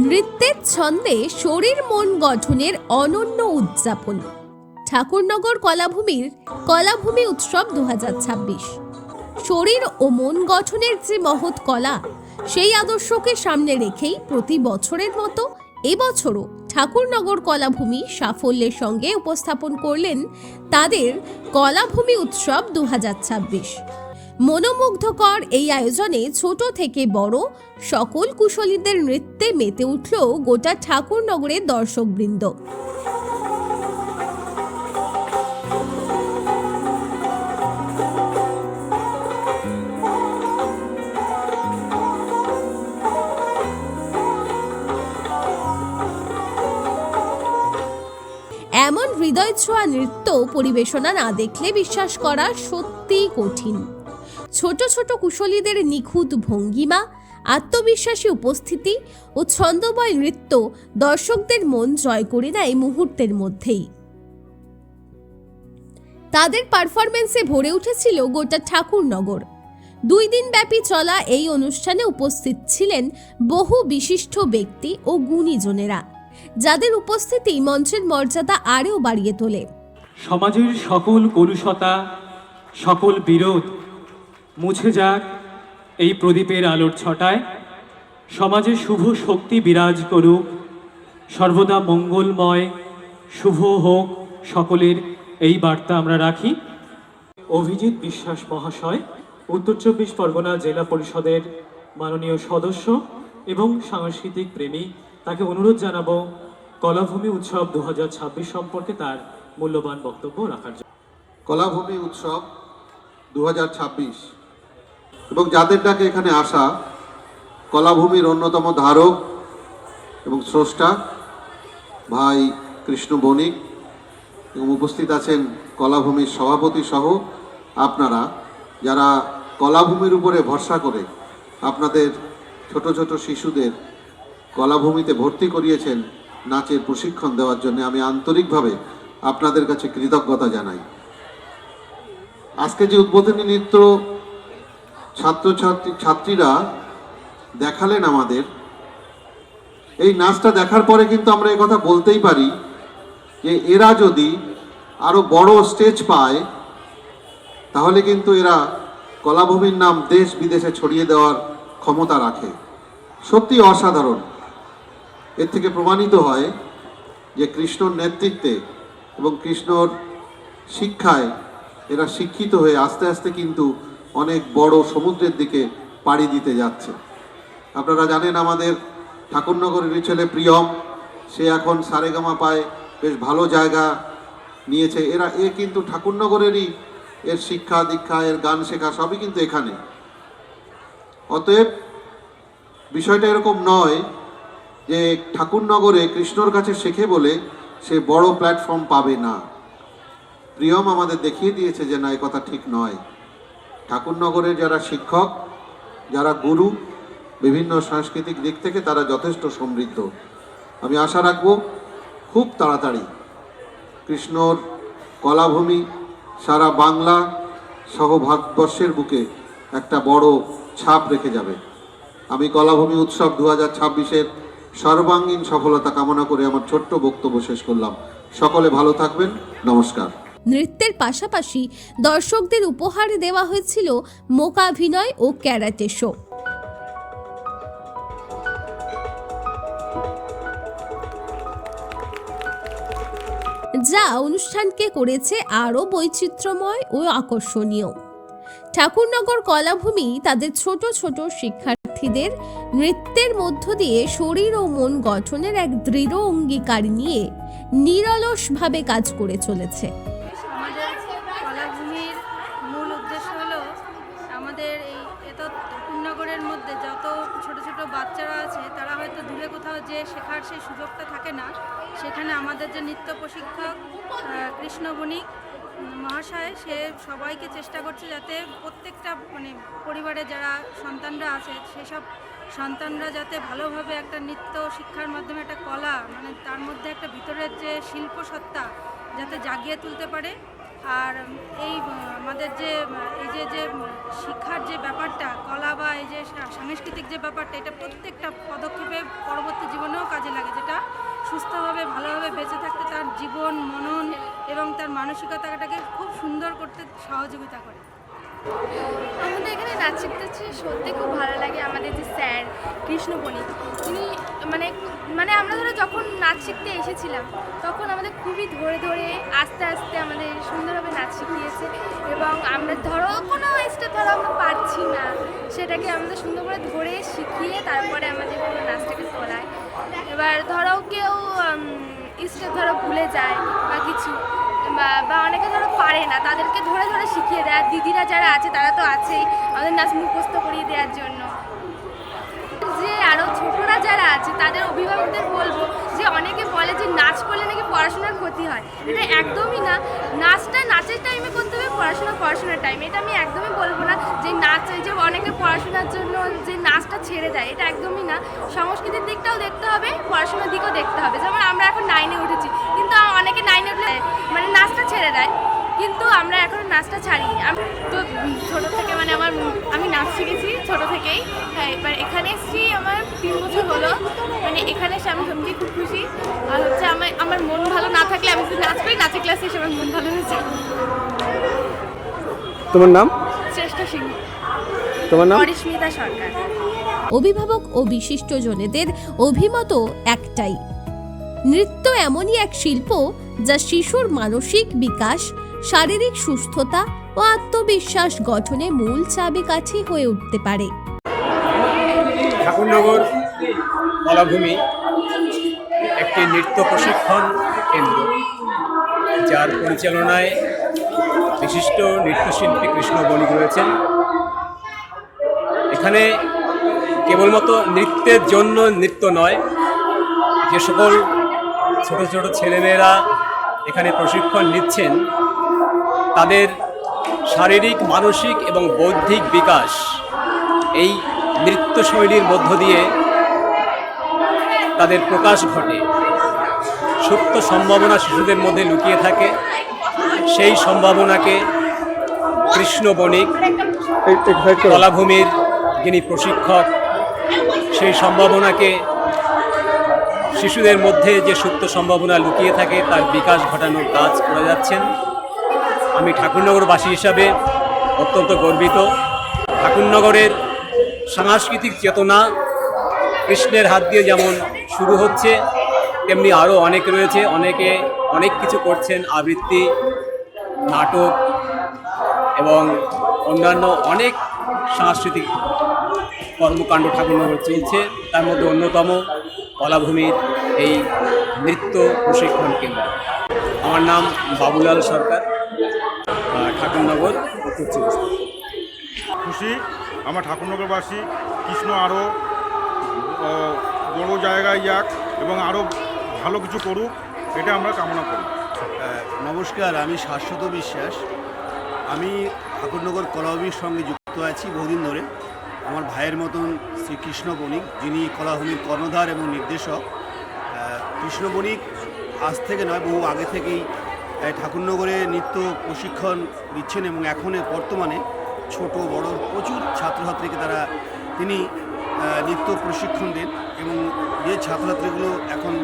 নৃত্যের ছন্দে শরীর মন গঠনের অনন্য উদযাপন ঠাকুরনগর কলাভূমির কলাভূমি উৎসব 2026। শরীর ও মন গঠনের যে মহৎ কলা, সেই আদর্শকে সামনে রেখেই প্রতি বছরের মতো এবছরও ঠাকুরনগর কলাভূমি সাফল্যের সঙ্গে উপস্থাপন করলেন তাদের কলাভূমি উৎসব 2026। মনোমুগ্ধকর এই আয়োজনে ছোট থেকে বড় সকল কুশলীদের নৃত্যে মেতে উঠল গোটা ঠাকুরনগরের দর্শকবৃন্দ। এমন হৃদয় ছোঁয়া নৃত্য পরিবেশনা না দেখলে বিশ্বাস করা সত্যিই কঠিন। ছোট ছোট কুশলীদের নিখুঁত ভঙ্গিমা, আত্মবিশ্বাসী উপস্থিতি ও ছন্দময় নৃত্য দর্শকদের মন জয় করে নেয় মুহূর্তের মধ্যেই। তাদের পারফরমেন্সে ভরে উঠেছিল গোটা ঠাকুরনগর। 2 দিন ব্যাপী চলা এই অনুষ্ঠানে উপস্থিত ছিলেন বহু বিশিষ্ট ব্যক্তি ও গুণীজনেরা, যাদের উপস্থিতি মঞ্চের মর্যাদা আরও বাড়িয়ে তোলে। সমাজের সকল কলুষতা, সকল বিরোধ মুছে যাক এই প্রদীপের আলোর ছটায়। সমাজে শুভ শক্তি বিরাজ করুক, সর্বদা মঙ্গলময় শুভ হোক সকলের, এই বার্তা আমরা রাখি। অভিজিৎ বিশ্বাস মহাশয়, উত্তর 24 পরগনা জেলা পরিষদের মাননীয় সদস্য এবং সাংস্কৃতিক প্রেমী, তাকে অনুরোধ জানাবো কলাভূমি উৎসব 2026 সম্পর্কে তার মূল্যবান বক্তব্য রাখার জন্য। কলাভূমি উৎসব 2026 এবং যাদের ডাকে এখানে আসা কলাভূমির অন্যতম ধারক এবং স্রষ্টা ভাই কৃষ্ণ বণিক এবং উপস্থিত আছেন কলাভূমির সভাপতি সহ আপনারা, যারা কলাভূমির উপরে ভরসা করে আপনাদের ছোট ছোট শিশুদের কলাভূমিতে ভর্তি করিয়েছেন নাচের প্রশিক্ষণ দেওয়ার জন্য, আমি আন্তরিকভাবে আপনাদের কাছে কৃতজ্ঞতা জানাই। আজকে যে উদ্বোধনী নৃত্য ছাত্রীরা দেখালেন আমাদের, এই নাচটা দেখার পরে কিন্তু আমরা এই কথা বলতেই পারি যে এরা যদি আরো বড় স্টেজ পায় তাহলে কিন্তু এরা কলাভূমির নাম দেশ বিদেশে ছড়িয়ে দেওয়ার ক্ষমতা রাখে। সত্যি অসাধারণ। এর থেকে প্রমাণিত হয় যে কৃষ্ণর নেতৃত্বে এবং কৃষ্ণর শিক্ষায় এরা শিক্ষিত হয়ে আস্তে আস্তে কিন্তু অনেক বড় সমুদ্রের দিকে পাড়ি দিতে যাচ্ছে। আপনারা জানেন আমাদের ঠাকুরনগরের ছেলে প্রিয়ম, সে এখন সারেগামা পায় বেশ ভালো জায়গা নিয়েছে। এ কিন্তু ঠাকুরনগরেরই, এর শিক্ষা দীক্ষা, এর গান শেখা সবই কিন্তু এখানে। অতএব বিষয়টা এরকম নয় যে ঠাকুরনগরে কৃষ্ণর কাছে শেখে বলে সে বড় প্ল্যাটফর্ম পাবে না। প্রিয়ম আমাদের দেখিয়ে দিয়েছে যে না, এই কথা ঠিক নয়। ঠাকুরনগরের যারা শিক্ষক, যারা গুরু, বিভিন্ন সাংস্কৃতিক দিক থেকে তারা যথেষ্ট সমৃদ্ধ। আমি আশা রাখবো খুব তাড়াতাড়ি কৃষ্ণর কলাভূমি সারা বাংলা সহ ভারতবর্ষের বুকে একটা বড় ছাপ রেখে যাবে। আমি কলাভূমি উৎসব 2026-এর সর্বাঙ্গীন সফলতা কামনা করে আমার ছোট্ট বক্তব্য শেষ করলাম। সকলে ভালো থাকবেন, নমস্কার। নৃত্যের পাশাপাশি দর্শকদের উপহার দেওয়া হয়েছিল মূকাভিনয় ও ক্যারাটে শো। যা অনুষ্ঠানকে করেছে আরও বৈচিত্র্যময় ও আকর্ষণীয়। ঠাকুরনগর কলাভূমি তাদের ছোট ছোট শিক্ষার্থীদের নৃত্যের মধ্য দিয়ে শরীর ও মন গঠনের এক দৃঢ় অঙ্গীকার নিয়ে নিরলসভাবে কাজ করে চলেছে। আমাদের কলাভূমির মূল উদ্দেশ্য হলো আমাদের এই ঠাকুরনগরের মধ্যে যত ছোট ছোট বাচ্চারা আছে তারা হয়তো দূরে কোথাও যে শেখার সেই সুযোগটা থাকে না, সেখানে আমাদের যে নৃত্য প্রশিক্ষক কৃষ্ণ বণিক মহাশয়, সে সবাইকে চেষ্টা করছে যাতে প্রত্যেকটা পরিবারে যারা সন্তানরা আছে সেসব সন্তানরা যাতে ভালোভাবে একটা নৃত্য শিক্ষার মাধ্যমে একটা কলা তার মধ্যে একটা ভিতরের যে শিল্প সত্তা যাতে জাগিয়ে তুলতে পারে। আর এই আমাদের যে এই যে শিক্ষার যে ব্যাপারটা, কলা বা এই যে সাংস্কৃতিক যে ব্যাপারটা, এটা প্রত্যেকটা পদক্ষেপে পরবর্তী জীবনে জীবন মনন এবং তার মানসিকতাটাকে খুব সুন্দর করতে সহযোগিতা করে। আমাদের এখানে নাচ শিখতে সত্যি খুব ভালো লাগে। আমাদের যে স্যার কৃষ্ণ বণিক, তিনি মানে আমরা ধরো যখন নাচ শিখতে এসেছিলাম তখন আমাদের খুবই ধরে ধরে আস্তে আস্তে আমাদের সুন্দরভাবে নাচ শিখিয়েছে এবং আমরা ধরো কোনো স্টেপ ধরো আমরা পারছি না, সেটাকে আমাদের সুন্দর করে ধরে শিখিয়ে তারপরে আমাদের পুরো নাচটাকে তোলায়। এবার ধরো কেউ স্টেপ ধরো ভুলে যায় বা কিছু বা অনেকে ধরো পারে না, তাদেরকে ধরে ধরে শিখিয়ে দেয়। আর দিদিরা যারা আছে তারা তো আছেই আমাদের নাচ মুখস্থ করিয়ে দেওয়ার জন্য। যে আরও ছোটরা যারা আছে তাদের অভিভাবকদের বলবো যে অনেকে বলে যে নাচ করলে নাকি পড়াশোনার ক্ষতি হয়, এটা একদমই না। নাচটা নাচের টাইমে করতে হবে, পড়াশোনার টাইমে, এটা আমি একদমই বলবো না যে নাচ যে অনেকে পড়াশোনার জন্য যে নাচটা ছেড়ে দেয়, এটা একদমই না। সংস্কৃতির দিকটাও দেখতে হবে, পড়াশোনার দিকেও দেখতে হবে। যেমন আমরা এখন 9-এ উঠেছি, কিন্তু অনেকে 9-এ উঠলে মানে নাচটা ছেড়ে দেয়, কিন্তু আমরা এখন নাচটা ছাড়িনি। আমি তো ছোটো থেকে আমি নাচ শিখেছি ছোটো থেকেই। হ্যাঁ, এবার এখানে এসেছি আমার 3 বছর হলো। এখানে এসে আমি সত্যি খুব খুশি। আর হচ্ছে আমার মন ভালো না থাকলে আমি যদি নাচ করি, নাচের ক্লাসে এসে আমার মন ভালো হয়েছে। তোমার নাম? শ্রেষ্ঠ সিংহ। তোমার নাম? অরিস্মিতা সরকার। অভিভাবক ও বিশিষ্টজনেদের অভিমত একটাই, নৃত্য এমনই এক শিল্প যা শিশুর মানসিক বিকাশ, শারীরিক সুস্থতা ও আত্মবিশ্বাস গঠনে মূল চাবিকাঠি হয়ে উঠতে পারে। ঠাকুরনগর কলাভূমি একটি নৃত্য প্রশিক্ষণ কেন্দ্র, যার পরিচালনায় বিশিষ্ট নৃত্যশিল্পী কৃষ্ণ বণিক রয়েছেন। এখানে কেবলমাত্র নৃত্যের জন্য নৃত্য নয়, যে সকল ছোট ছোট ছেলেমেয়েরা এখানে প্রশিক্ষণ নিচ্ছেন তাদের শারীরিক, মানসিক এবং বৌদ্ধিক বিকাশ এই নৃত্যশৈলীর মধ্য দিয়ে তাদের প্রকাশ ঘটে। সুপ্ত সম্ভাবনা শিশুদের মধ্যে লুকিয়ে থাকে, সেই সম্ভাবনাকে কৃষ্ণ বণিক কলাভূমির যিনি প্রশিক্ষক, সেই সম্ভাবনাকে শিশুদের মধ্যে যে সুপ্ত সম্ভাবনা লুকিয়ে থাকে তার বিকাশ ঘটানোর কাজ করে যাচ্ছেন। আমি ঠাকুরনগরবাসী হিসাবে অত্যন্ত গর্বিত। ঠাকুরনগরের সাংস্কৃতিক চেতনা কৃষ্ণের হাত দিয়ে যেমন শুরু হচ্ছে, তেমনি আরও অনেক রয়েছে, অনেকে অনেক কিছু করছেন, আবৃত্তি, নাটক এবং অন্যান্য অনেক সাংস্কৃতিক কর্মকাণ্ড ঠাকুরনগর চলছে। তার মধ্যে অন্যতম কলাভূমির এই নৃত্য প্রশিক্ষণ কেন্দ্র। আমার নাম বাবুলাল সরকার, ঠাকুরনগর উত্তর চব্বিশ পরগনা। খুশি আমার ঠাকুরনগরবাসী কৃষ্ণ আরও বড় জায়গায় যাক এবং আরও ভালো কিছু করুক, এটা আমরা কামনা করি। নমস্কার, আমি শাশ্বত বিশ্বাস। আমি ঠাকুরনগর কলাভূমির সঙ্গে যুক্ত আছি বহুদিন ধরে। আমার ভাইয়ের মতন শ্রীকৃষ্ণ বণিক, যিনি কলাভূমির কর্ণধার এবং নির্দেশক। কৃষ্ণ বণিক আজ থেকে নয়, বহু আগে থেকেই ঠাকুরনগরে নৃত্য প্রশিক্ষণ দিচ্ছেন এবং এখন বর্তমানে ছোট বড় প্রচুর ছাত্রছাত্রীকে তিনি নৃত্য প্রশিক্ষণ দেন এবং যে ছাত্রছাত্রীগুলো এখন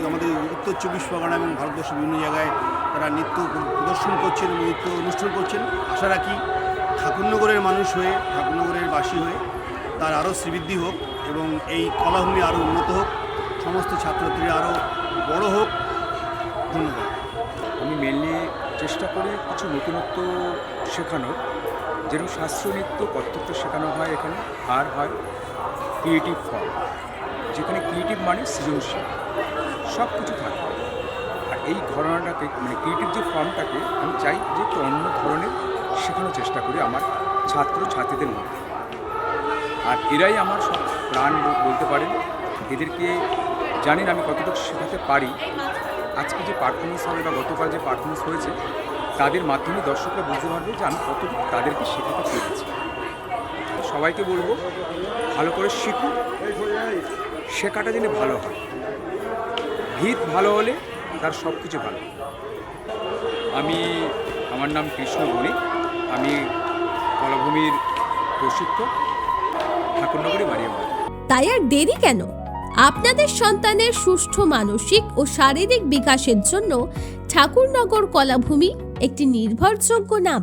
আমাদের উত্তর চব্বিশ পরগনা এবং ভারতবর্ষের বিভিন্ন জায়গায় তারা নৃত্য প্রদর্শন করছেন এবং নৃত্য অনুষ্ঠান করছেন। আশা রাখি ঠাকুরনগরের মানুষ হয়ে, ঠাকুরনগরের বাসী হয়ে তার আরও শ্রীবৃদ্ধি হোক এবং এই কলাভূমি আরও উন্নত হোক, সমস্ত ছাত্রছাত্রীরা আরও বড় হোক। ধন্যবাদ। আমি মেনলি চেষ্টা করি কিছু নতুনত্ব শেখানোর, যেরকম শাস্ত্রীয় নৃত্য, কত্থক শেখানো হয় এখানে, আর হয় ক্রিয়েটিভ ফর্ম, যেখানে ক্রিয়েটিভ মানে সৃজনশীল সব কিছু থাকে। আর এই ঘটনাটাকে ক্রিয়েটিভ যে ফর্মটাকে আমি চাই যে একটু অন্য ধরনের শেখানোর চেষ্টা করি আমার ছাত্র ছাত্রীদের মধ্যে। আর এরাই আমার সব প্রাণ বলতে পারেন। এদেরকে জানেন আমি কতটুকু শেখাতে পারি। আজকে যে পারফরমেন্স হবে বা গতকাল যে পারফরমেন্স হয়েছে, তাদের মাধ্যমে দর্শকরা বুঝতে পারবে যে আমি কতটুকু তাদেরকে শেখাতে পেরেছি। সবাইকে বলবো ভালো করে শিখুন, শেখাটা যেন ভালো হয়। ভিত ভালো হলে তার সব কিছু ভালো। আমার নাম কৃষ্ণ বণিক, আমি কলাভূমির প্রশিক্ষক, ঠাকুরনগরে বাড়ি আমার। তাই আর দেরি কেন? আপনাদের সন্তানের সুষ্ঠু মানসিক ও শারীরিক বিকাশের জন্য ঠাকুরনগর কলাভূমি একটি নির্ভরযোগ্য নাম।